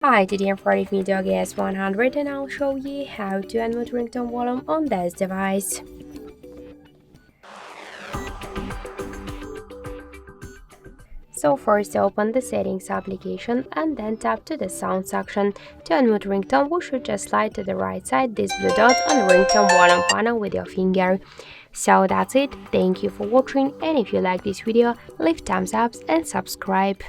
Hi, today I'm with me Doogee S100 and I'll show you how to unmute ringtone volume on this device. So first open the settings application and then tap to the sound section. To unmute ringtone, we should just slide to the right side this blue dot on the ringtone volume panel with your finger. So that's it, thank you for watching, and if you like this video, leave thumbs up and subscribe.